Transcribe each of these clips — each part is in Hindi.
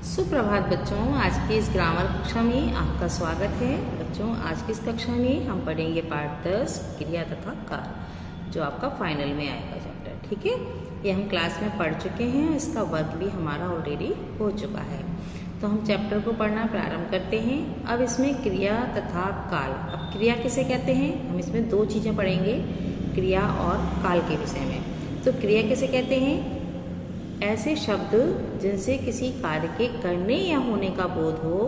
सुप्रभात बच्चों, आज की इस ग्रामर कक्षा में आपका स्वागत है। बच्चों, आज की इस कक्षा में हम पढ़ेंगे पाठ 10 क्रिया तथा काल, जो आपका फाइनल में आएगा चैप्टर। ठीक है, ये हम क्लास में पढ़ चुके हैं, इसका वर्क भी हमारा ऑलरेडी हो चुका है। तो हम चैप्टर को पढ़ना प्रारंभ करते हैं। अब इसमें क्रिया तथा काल। अब क्रिया किसे कहते हैं, हम इसमें दो चीज़ें पढ़ेंगे, क्रिया और काल के विषय में। तो क्रिया किसे कहते हैं, ऐसे शब्द जिनसे किसी कार्य के करने या होने का बोध हो,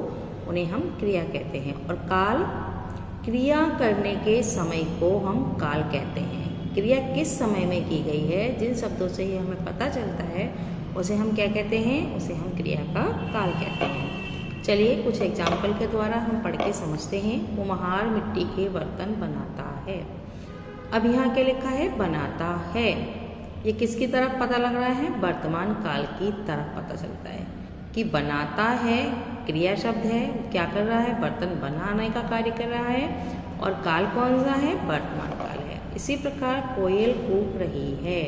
उन्हें हम क्रिया कहते हैं। और काल, क्रिया करने के समय को हम काल कहते हैं। क्रिया किस समय में की गई है, जिन शब्दों से ही हमें पता चलता है, उसे हम क्या कहते हैं, उसे हम क्रिया का काल कहते हैं। चलिए कुछ एग्जाम्पल के द्वारा हम पढ़ के समझते हैं। कुम्हार मिट्टी के बर्तन बनाता है। अब यहाँ क्या लिखा है, बनाता है। ये किसकी तरफ पता लग रहा है, वर्तमान काल की तरफ पता चलता है कि बनाता है क्रिया शब्द है, क्या कर रहा है, बर्तन बनाने का कार्य कर रहा है। और काल कौन सा है, वर्तमान काल है। इसी प्रकार कोयल कूक रही है।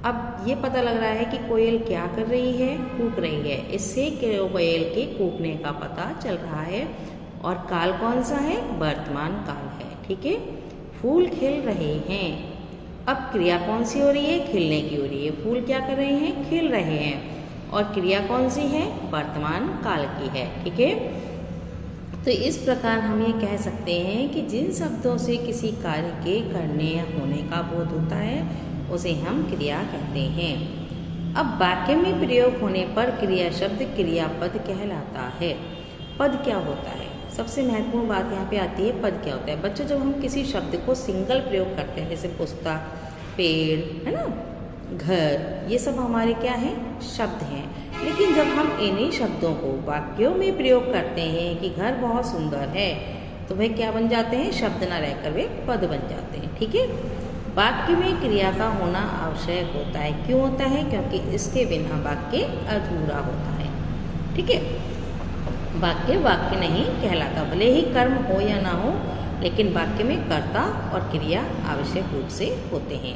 अब ये पता लग रहा है कि कोयल क्या कर रही है, कूक रही है। इससे कोयल के कूकने का पता चल रहा है। और काल कौन सा है, वर्तमान काल है। ठीक है, फूल खिल रहे हैं। अब क्रिया कौन सी हो रही है, खिलने की हो रही है। फूल क्या कर रहे हैं, खिल रहे हैं। और क्रिया कौन सी है, वर्तमान काल की है। ठीक है, तो इस प्रकार हम ये कह सकते हैं कि जिन शब्दों से किसी कार्य के करने या होने का बोध होता है, उसे हम क्रिया कहते हैं। अब वाक्य में प्रयोग होने पर क्रिया शब्द क्रियापद कहलाता है। पद क्या होता है, सबसे महत्वपूर्ण बात यहाँ पे आती है, पद क्या होता है। बच्चों, जब हम किसी शब्द को सिंगल प्रयोग करते हैं, जैसे पुस्तक, पेड़, है ना, घर, ये सब हमारे क्या हैं, शब्द हैं। लेकिन जब हम इन्हीं शब्दों को वाक्यों में प्रयोग करते हैं कि घर बहुत सुंदर है, तो वह क्या बन जाते हैं, शब्द ना रहकर वे पद बन जाते हैं। ठीक है, वाक्य में क्रिया का होना आवश्यक होता है। क्यों होता है, क्योंकि इसके बिना वाक्य अधूरा होता है। ठीक है, वाक्य वाक्य नहीं कहलाता, भले ही कर्म हो या ना हो, लेकिन वाक्य में कर्ता और क्रिया आवश्यक रूप से होते हैं।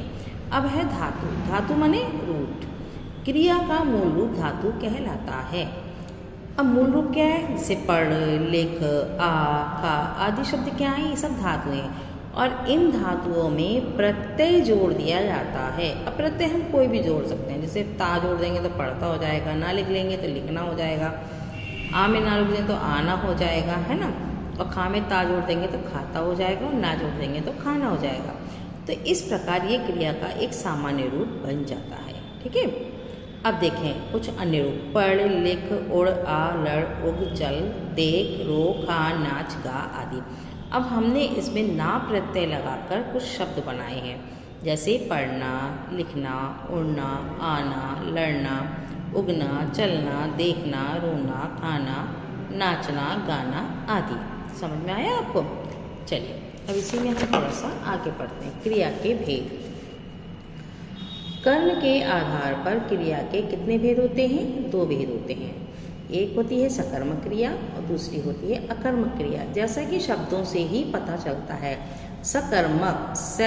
अब है धातु। धातु माने रूट। क्रिया का मूल रूप धातु कहलाता है। अब मूल रूप क्या है, जैसे पढ़, लिख, आ, का आदि शब्द क्या है, ये सब धातुएं हैं। और इन धातुओं में प्रत्यय जोड़ दिया जाता है। अब प्रत्यय हम कोई भी जोड़ सकते हैं, जैसे ता जोड़ देंगे तो पढ़ता हो जाएगा, ना लिख लेंगे तो लिखना हो जाएगा, आ में ना जोड़ देंगे तो आना हो जाएगा, है ना, और खा में ता जोड़ देंगे तो खाता हो जाएगा, और ना जोड़ देंगे तो खाना हो जाएगा। तो इस प्रकार ये क्रिया का एक सामान्य रूप बन जाता है। ठीक है, अब देखें कुछ अन्य रूप, पढ़, लिख, उड़, आ, लड़, उग, चल, देख, रो, खा, नाच, गा आदि। अब हमने इसमें ना प्रत्यय लगाकर कुछ शब्द बनाए हैं, जैसे पढ़ना, लिखना, उड़ना, आना, लड़ना, उगना, चलना, देखना, रोना, खाना, नाचना, गाना आदि। समझ में आया आपको। चलिए अब इसी में हम थोड़ा सा आगे पढ़ते हैं। क्रिया के भेद। कर्म के आधार पर क्रिया के कितने भेद होते हैं, दो भेद होते हैं। एक होती है सकर्मक क्रिया और दूसरी होती है अकर्मक क्रिया। जैसा कि शब्दों से ही पता चलता है, सकर्मक स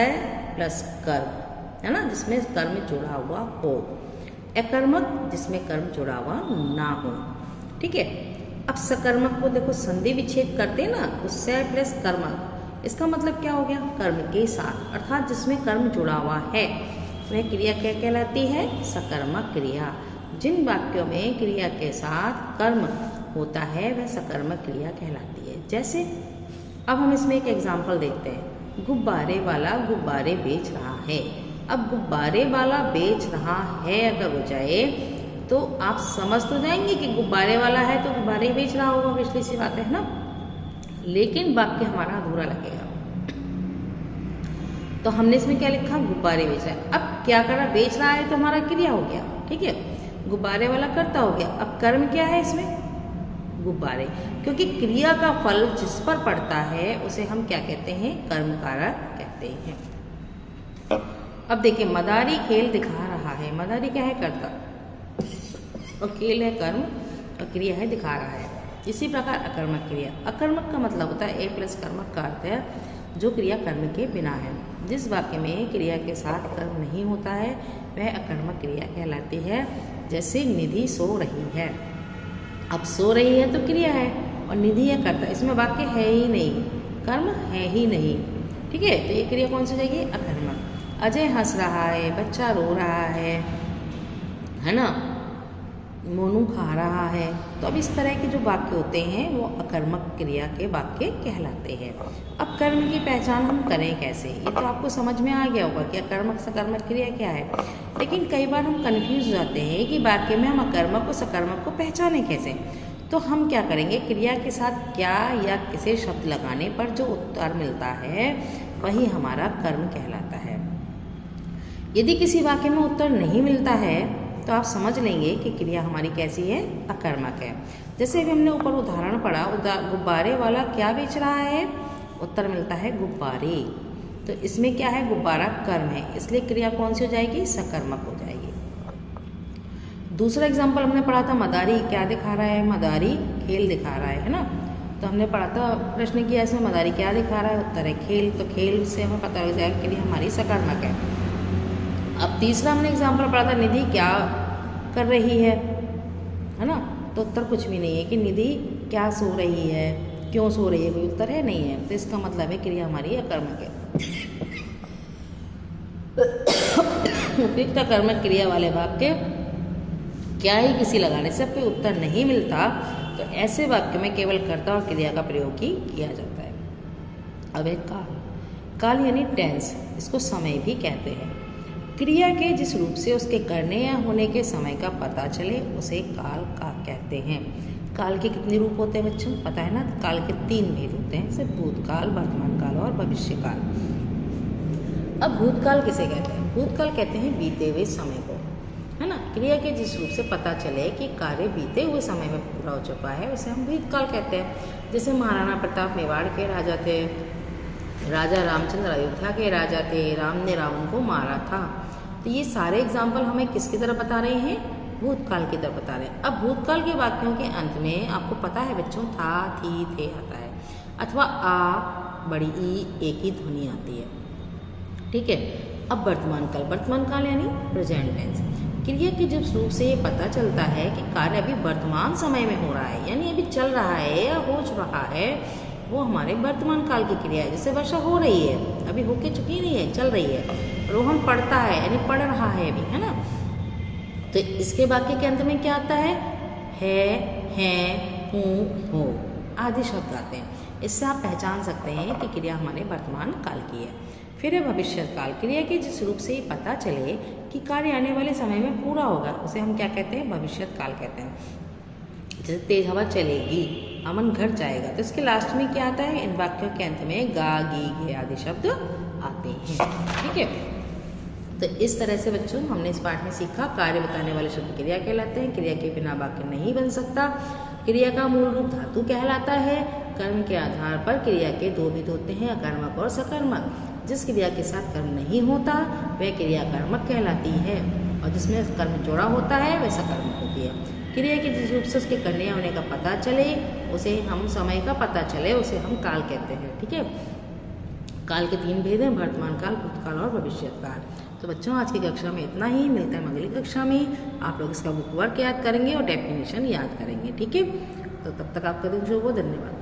प्लस कर्म, है ना, जिसमें कर्म जुड़ा हुआ हो। अकर्मक जिसमें कर्म जुड़ा हुआ ना हो। ठीक है, अब सकर्मक को देखो, संधि विच्छेद करते हैं ना, तो स प्लस कर्मक, इसका मतलब क्या हो गया, कर्म के साथ, अर्थात जिसमें कर्म जुड़ा हुआ है, वह क्रिया क्या कहलाती है, सकर्मक क्रिया। जिन वाक्यों में क्रिया के साथ कर्म होता है, वह सकर्मक क्रिया कहलाती है। जैसे अब हम इसमें एक एग्जाम्पल देखते हैं, गुब्बारे वाला गुब्बारे बेच रहा है। अब गुब्बारे वाला बेच रहा है अगर हो जाए, तो आप समझ तो जाएंगे कि गुब्बारे वाला है तो गुब्बारे बेच रहा होगा, पिछली सी बात है ना। लेकिन वाक्य हमारा अधूरा लगेगा। तो हमने इसमें क्या लिखा, गुब्बारे बेच रहा है। अब क्या कर रहा, बेच रहा है तो हमारा क्रिया हो गया। ठीक है, गुब्बारे वाला करता हो गया। अब कर्म क्या है इसमें, गुब्बारे, क्योंकि क्रिया का फल जिस पर पड़ता है उसे हम क्या कहते हैं, कर्म कारक कहते हैं। अब देखिए, मदारी खेल दिखा रहा है। मदारी क्या है, करता, और खेल है कर्म, और क्रिया है दिखा रहा है। इसी प्रकार अकर्मक क्रिया। अकर्मक का मतलब होता है ए प्लस कर्मक का अर्थ है जो क्रिया कर्म के बिना है। जिस वाक्य में क्रिया के साथ कर्म नहीं होता है, वह अकर्मक क्रिया कहलाती है। जैसे निधि सो रही है, अब सो रही है तो क्रिया है और निधि है कर्ता, इसमें वाक्य है ही नहीं, कर्म है ही नहीं। ठीक है, तो ये क्रिया कौन सी हो जाएगी? अकर्मक। अजय हंस रहा है, बच्चा रो रहा है ना, मोनू खा रहा है। तो अब इस तरह के जो वाक्य होते हैं वो अकर्मक क्रिया के वाक्य कहलाते हैं। अब कर्म की पहचान हम करें कैसे? ये तो आपको समझ में आ गया होगा कि अकर्मक सकर्मक क्रिया क्या है, लेकिन कई बार हम कन्फ्यूज हो जाते हैं कि वाक्य में हम अकर्मक और सकर्मक को पहचाने कैसे। तो हम क्या करेंगे, क्रिया के साथ क्या या किसे शब्द लगाने पर जो उत्तर मिलता है वही हमारा कर्म कहलाता है। यदि किसी वाक्य में उत्तर नहीं मिलता है तो आप समझ लेंगे कि क्रिया हमारी कैसी है? अकर्मक है। जैसे अभी हमने ऊपर उदाहरण पढ़ा, गुब्बारे वाला क्या बेच रहा है? उत्तर मिलता है गुब्बारे। तो इसमें क्या है? गुब्बारा कर्म है, इसलिए क्रिया कौन सी हो जाएगी? सकर्मक हो जाएगी। दूसरा एग्जाम्पल हमने पढ़ा था, मदारी क्या दिखा रहा है? मदारी खेल दिखा रहा है ना। तो हमने पढ़ा था, प्रश्न किया इसमें मदारी क्या दिखा रहा है? उत्तर है खेल। तो खेल से हमें पता लग जाएगा क्रिया हमारी सकर्मक है। अब तीसरा हमने एग्जाम्पल पढ़ा था, निधि क्या कर रही है ना। तो उत्तर कुछ भी नहीं है कि निधि क्या सो रही है, क्यों सो रही है, कोई उत्तर है नहीं है। तो इसका मतलब है क्रिया हमारी अकर्मक है। उपयुक्त अकर्मक क्रिया वाले वाक्य क्या ही किसी लगाने से कोई उत्तर नहीं मिलता, तो ऐसे वाक्य में केवल कर्ता और क्रिया का प्रयोग ही किया जाता है। अब एक काल, काल यानी टेंस, इसको समय भी कहते हैं। क्रिया के जिस रूप से उसके करने या होने के समय का पता चले उसे काल का कहते हैं। काल के कितने रूप होते हैं बच्चों? पता है ना, काल के 3 भेद होते हैं, जैसे भूतकाल, वर्तमान काल और भविष्यकाल। अब भूतकाल किसे कहते हैं? भूतकाल कहते हैं बीते हुए समय को, है ना। क्रिया के जिस रूप से पता चले कि कार्य बीते हुए समय में पूरा हो चुका है उसे हम भूतकाल कहते हैं। जैसे महाराणा प्रताप मेवाड़ के राजा थे, राजा रामचंद्र अयोध्या के राजा थे, राम ने रावण को मारा था। तो ये सारे एग्जाम्पल हमें किसकी तरह बता रहे हैं? भूतकाल की तरह बता रहे हैं। अब भूतकाल के वाक्यों के अंत में आपको पता है बच्चों, था, थी, थे आता है, अथवा आ बड़ी ई एक ही ध्वनि आती है। ठीक है। अब वर्तमान काल, वर्तमान काल यानी प्रेजेंट टेंस। क्रिया के जिस रूप से ये पता चलता है कि कार्य अभी वर्तमान समय में हो रहा है, यानी अभी चल रहा है या हो रहा है, वो हमारे वर्तमान काल की क्रिया है। जैसे वर्षा हो रही है, अभी होके चुकी नहीं है, चल रही है। रोहन पढ़ता है यानी पढ़ रहा है अभी, है ना। तो इसके वाक्य के अंत में क्या आता है? हूँ, हो आदि शब्द आते हैं। इससे आप पहचान सकते हैं कि क्रिया हमारे वर्तमान काल की है। फिर है भविष्य काल, क्रिया के जिस रूप से ये पता चले कि कार्य आने वाले समय में पूरा होगा उसे हम क्या कहते हैं? भविष्य काल कहते हैं। जैसे तेज हवा चलेगी, अमन घर जाएगा, तो इसके लास्ट में क्या आता है? इन वाक्यों के अंत में गा, गी, घे आदि शब्द आते हैं। ठीक है। तो इस तरह से बच्चों हमने इस पाठ में सीखा, कार्य बताने वाले शब्द क्रिया कहलाते हैं। क्रिया के बिना वाक्य नहीं बन सकता। क्रिया का मूल रूप धातु कहलाता है। कर्म के आधार पर क्रिया के 2 विध होते हैं, अकर्मक और सकर्मक। जिस क्रिया के साथ कर्म नहीं होता वह क्रिया कर्मक कहलाती है, और जिसमें कर्म जोड़ा होता है वह सकर्मक होती है। क्रिया के जिस रूप से उसके करने होने का पता चले उसे हम समय का पता चले उसे हम काल कहते हैं। ठीक है। काल के 3 भेद हैं, वर्तमान काल, भूतकाल और भविष्य काल। तो बच्चों आज की कक्षा में इतना ही, मिलता है अगली कक्षा में। आप लोग इसका बुक वर्क याद करेंगे और डेफिनेशन याद करेंगे। ठीक है। तो तब तक आपका दिन शुभ हो। धन्यवाद।